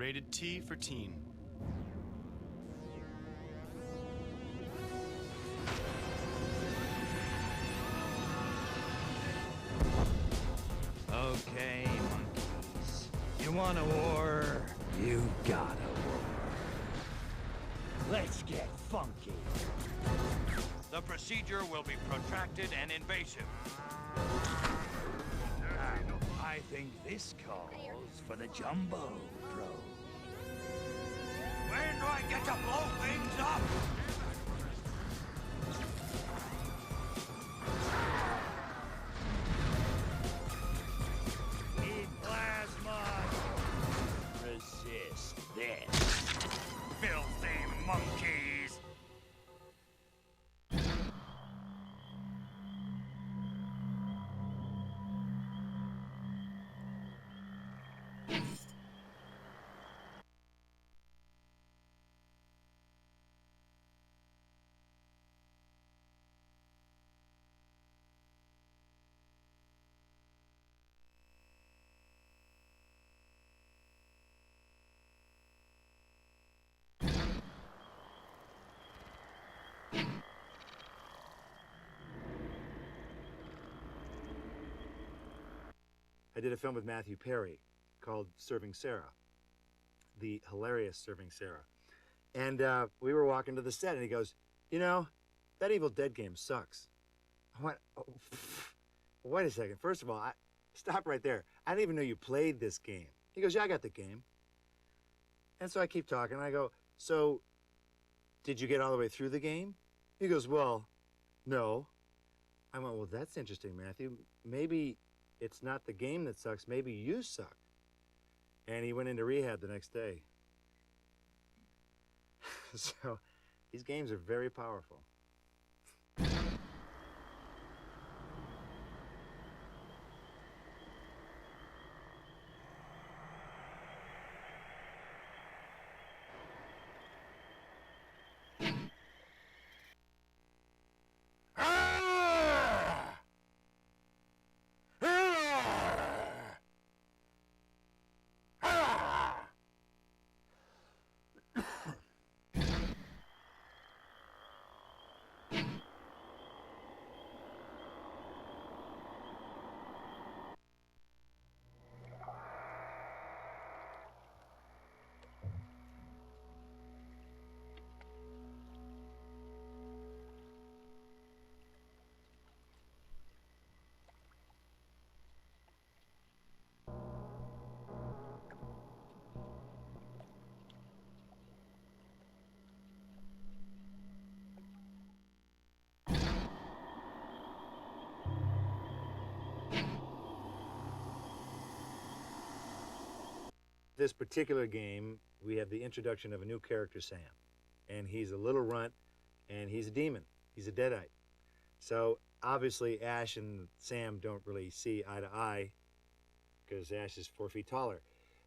Rated T for teen. Okay, monkeys. You want a war? You got a war. Let's get funky. The procedure will be protracted and invasive. I think this calls for the jumbo, bro. When do I get to blow things up? Need plasma. Resist this. Filthy monkeys! did a film with Matthew Perry called Serving Sarah, the hilarious Serving Sarah. And we were walking to the set, and he goes, you know, that Evil Dead game sucks. I went, oh, wait a second. First of all, stop right there. I didn't even know you played this game. He goes, yeah, I got the game. And so I keep talking. I go, so did you get all the way through the game? He goes, well, no. I went, well, that's interesting, Matthew. Maybe it's not the game that sucks. Maybe you suck. And he went into rehab the next day. So these games are very powerful. This particular game, we have the introduction of a new character, Sam. And he's a little runt, and he's a demon. He's a deadite. So obviously Ash and Sam don't really see eye to eye because Ash is 4 feet taller.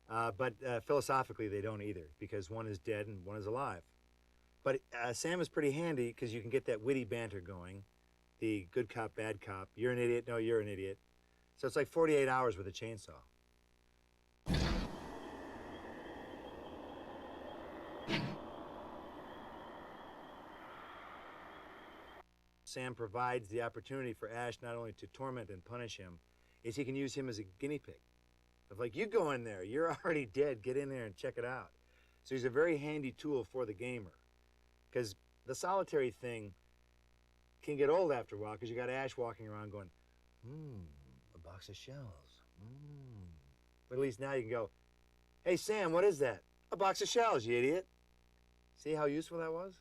But philosophically they don't either, because one is dead and one is alive. But Sam is pretty handy because you can get that witty banter going. The good cop, bad cop. You're an idiot. No, you're an idiot. So it's like 48 hours with a chainsaw. Sam provides the opportunity for Ash not only to torment and punish him, is he can use him as a guinea pig. Of like, you go in there, you're already dead, get in there and check it out. So he's a very handy tool for the gamer. Because the solitary thing can get old after a while, because you got Ash walking around going, a box of shells. But at least now you can go, hey Sam, what is that? A box of shells, you idiot. See how useful that was?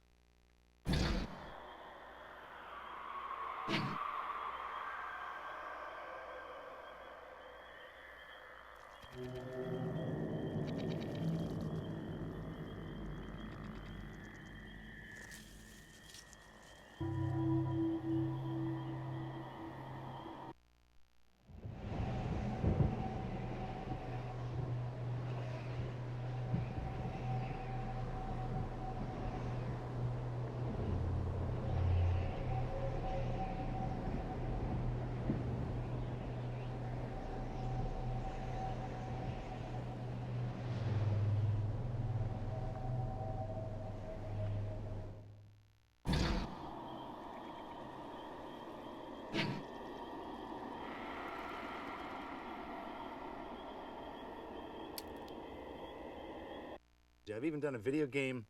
I've even done a video game,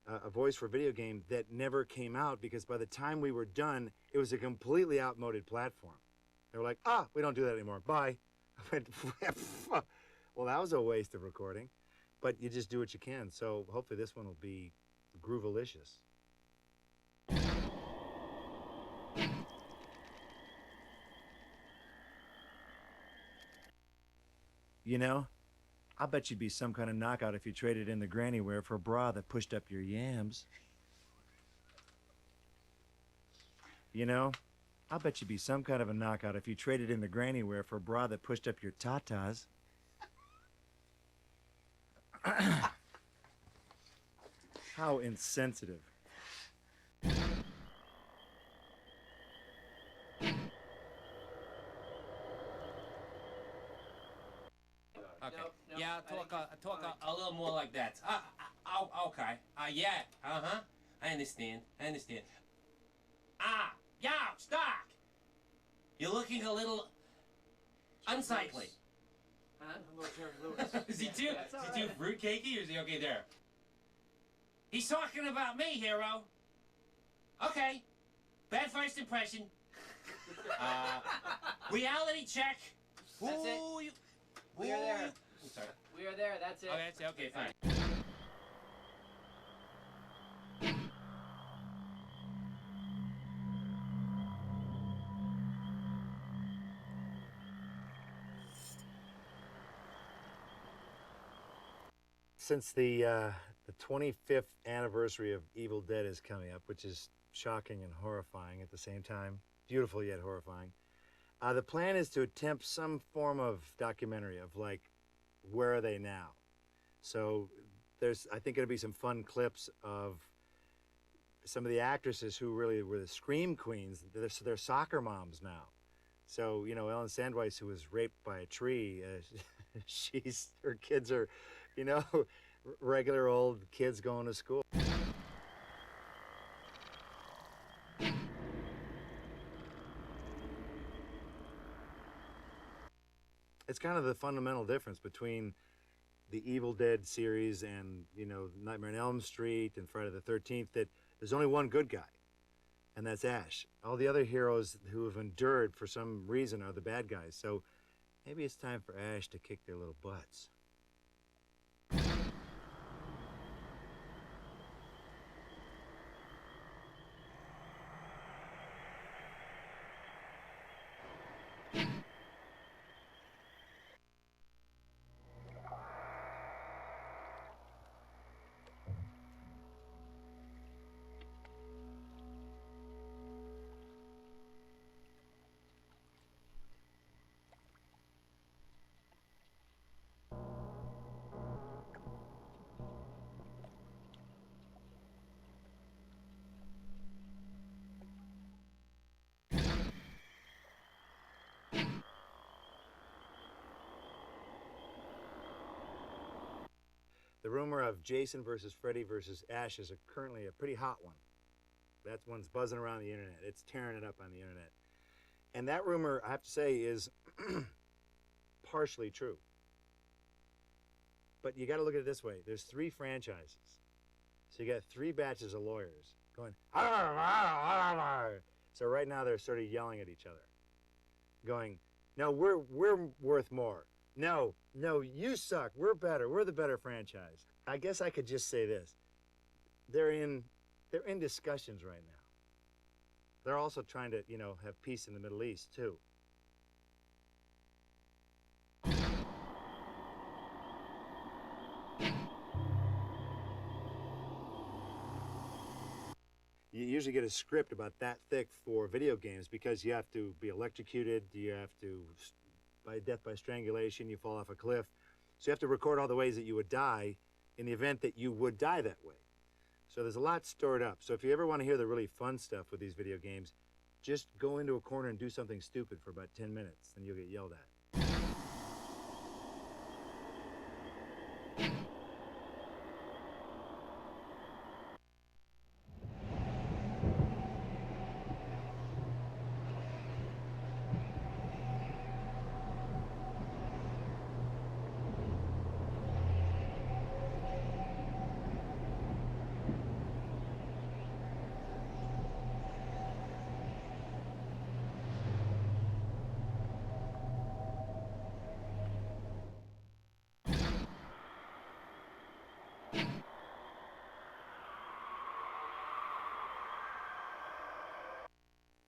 a voice for a video game that never came out because by the time we were done, it was a completely outmoded platform. They were like, we don't do that anymore. Bye. I went, well, that was a waste of recording, but you just do what you can. So hopefully this one will be groovalicious. You know, I bet you'd be some kind of knockout if you traded in the granny wear for a bra that pushed up your yams. You know, I bet you'd be some kind of a knockout if you traded in the granny wear for a bra that pushed up your tatas. How insensitive. Okay. No, yeah, talk a little more like that. Okay. Yeah. I understand. Yeah, Stark. You're looking a little unsightly. Huh? I'm a little Jerry Lewis. Is he too fruitcakey or is he okay there? He's talking about me, hero. Okay. Bad first impression. Reality check. That's it. We are there. I'm sorry. We are there. That's it. Oh, that's it. Okay, fine. Since the 25th anniversary of Evil Dead is coming up, which is shocking and horrifying at the same time, beautiful yet horrifying, the plan is to attempt some form of documentary of like, where are they now? So there's, I think, going to be some fun clips of some of the actresses who really were the scream queens. They're soccer moms now. So, you know, Ellen Sandweiss, who was raped by a tree, her kids are, you know, regular old kids going to school. It's kind of the fundamental difference between the Evil Dead series and, you know, Nightmare on Elm Street and Friday the 13th, that there's only one good guy, and that's Ash. All the other heroes who have endured for some reason are the bad guys. So maybe it's time for Ash to kick their little butts. The rumor of Jason versus Freddy versus Ash is currently a pretty hot one. That one's buzzing around the internet. It's tearing it up on the internet. And that rumor, I have to say, is partially true. But you got to look at it this way. There's 3 franchises. So you got 3 batches of lawyers going, "Arr, arr, arr, arr." So right now they're sort of yelling at each other, going, no, we're worth more. No, you suck. We're better. We're the better franchise. I guess I could just say this. They're in discussions right now. They're also trying to, you know, have peace in the Middle East, too. You usually get a script about that thick for video games because you have to be electrocuted, you have to, by death by strangulation, you fall off a cliff. So you have to record all the ways that you would die in the event that you would die that way. So there's a lot stored up. So if you ever want to hear the really fun stuff with these video games, just go into a corner and do something stupid for about 10 minutes, and you'll get yelled at.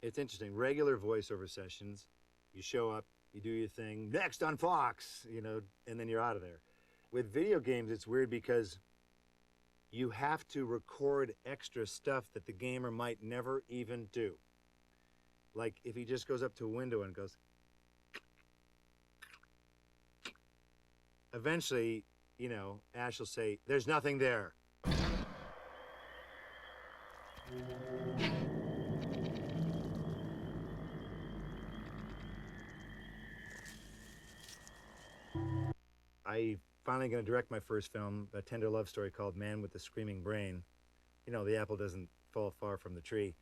It's interesting. Regular voiceover sessions, you show up, you do your thing, next on Fox, you know, and then you're out of there. With video games, it's weird because you have to record extra stuff that the gamer might never even do. Like if he just goes up to a window and goes, eventually, you know, Ash will say, there's nothing there. I finally going to direct my first film, a tender love story called Man with the Screaming Brain. You know, the apple doesn't fall far from the tree.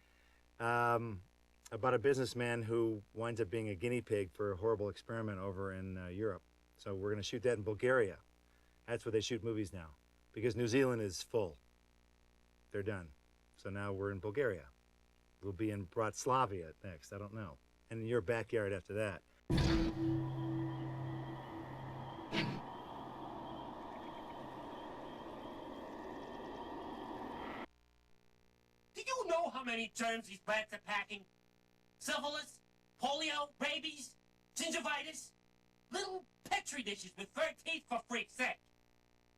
About a businessman who winds up being a guinea pig for a horrible experiment over in Europe. So we're going to shoot that in Bulgaria. That's where they shoot movies now, because New Zealand is full. They're done. So now we're in Bulgaria. We'll be in Bratislava next. I don't know. And in your backyard after that. Do you know how many germs these plants are packing? Syphilis, polio, rabies, gingivitis, little petri dishes with 3 teeth for freak's sake.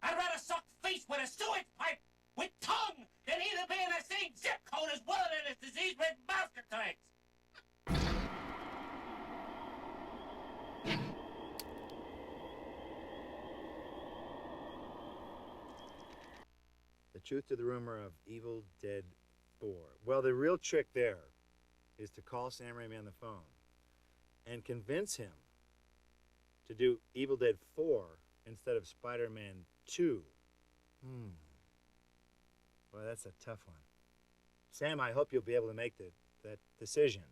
I'd rather suck face with a sewage pipe with tongue than either be in the same zip code as wilderness disease-ridden monster tanks. The truth to the rumor of Evil Dead 4. Well, the real trick there is to call Sam Raimi on the phone and convince him to do Evil Dead 4 instead of Spider-Man 2. Well, that's a tough one. Sam, I hope you'll be able to make that decision.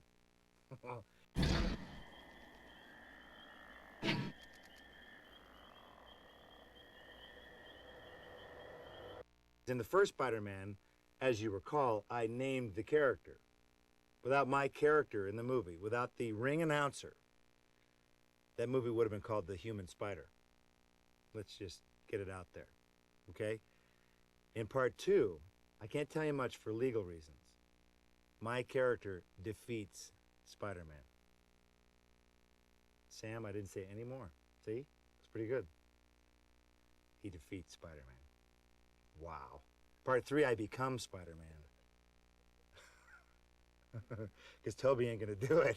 In the first Spider-Man, as you recall, I named the character. Without my character in the movie, without the ring announcer, that movie would have been called The Human Spider. Let's just get it out there, okay? In part 2, I can't tell you much for legal reasons. My character defeats Spider-Man. Sam, I didn't say any more. See? It's pretty good. He defeats Spider-Man. Wow. Part 3, I become Spider-Man. Because Toby ain't gonna do it.